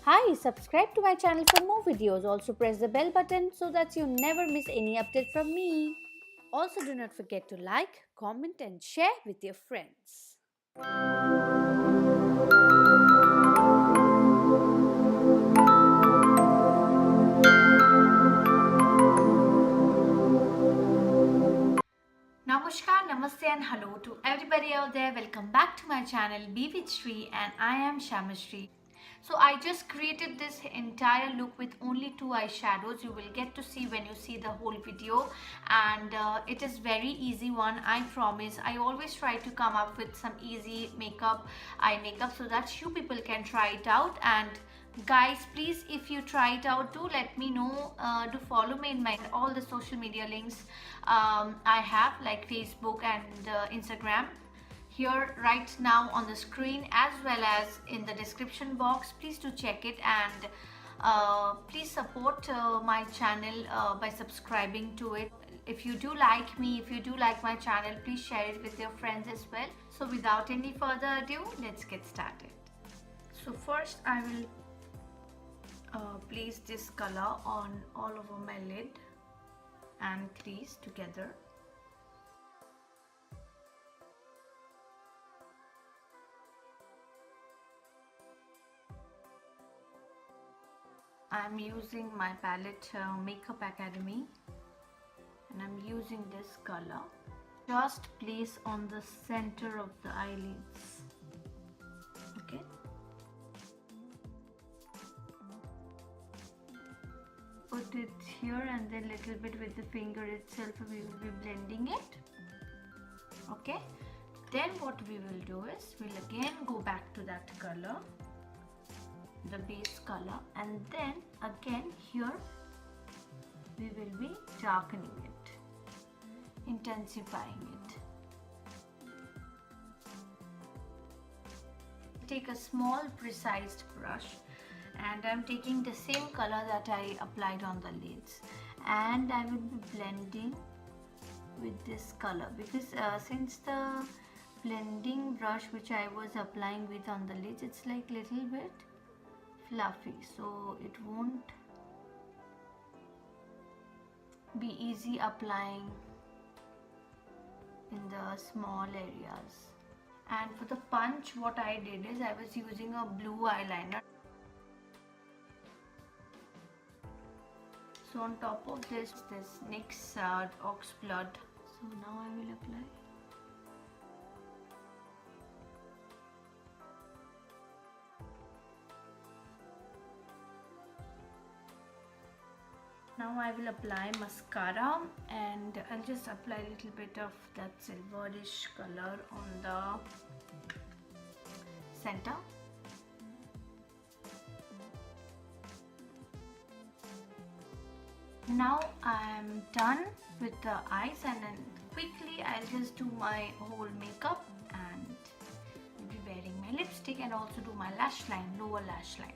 Hi, subscribe to my channel for more videos. Also press the bell button so that you never miss any update from me. Also do not forget to like, comment and share with your friends. Namaskar, Namaste and hello to everybody out there. Welcome back to my channel Bewidshree and I am Shyamasree. So I just created this entire look with only 2 eyeshadows. You will get to see when you see the whole video, and it is very easy one, I promise. I always try to come up with some easy eye makeup so that you people can try it out. And guys, please, if you try it out, do let me know. Do follow me in my all the social media links I have, like Facebook and Instagram, here right now on the screen as well as in the description box. Please do check it, and please support my channel by subscribing to it. If you do like me, if you do like my channel, please share it with your friends as well. So without any further ado, let's get started. So first I will place this color on all over my lid and crease together. I'm using my palette Makeup Academy, and I'm using this color. Just place on the center of the eyelids. Okay. Put it here, and then little bit with the finger itself we will be blending it. Okay. Then what we will do is we'll again go back to that color, the base color, and then again here we will be darkening it, intensifying it. Take a small precise brush, and I'm taking the same color that I applied on the lids, and I will be blending with this color, because since the blending brush which I was applying with on the lids, it's like little bit fluffy, so it won't be easy applying in the small areas. And for the punch, what I did is I was using a blue eyeliner. So on top of this NYX OXBLOOD. So now I will apply. Now I will apply mascara, and I'll just apply a little bit of that silverish color on the center. Now I'm done with the eyes, and then quickly I'll just do my whole makeup, and I'll be wearing my lipstick and also do my lash line, lower lash line.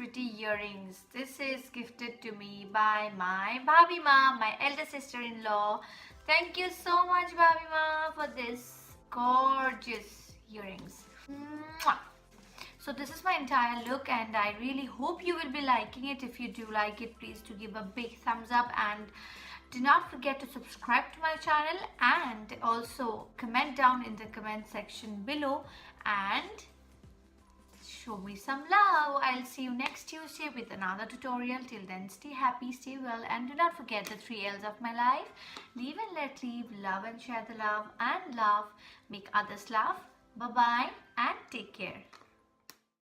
pretty earrings. This is gifted to me by my Bhabima, my elder sister-in-law. Thank you so much, Bhabima, for this gorgeous earrings. Mwah! So this is my entire look and I really hope you will be liking it. If you do like it, please do give a big thumbs up and do not forget to subscribe to my channel and also comment down in the comment section below and show me some love. I'll see you next Tuesday with another tutorial. Till then, stay happy, stay well, and do not forget the 3 L's of my life. Live and let live, love and share the love, and laugh, make others laugh. Bye-bye and take care.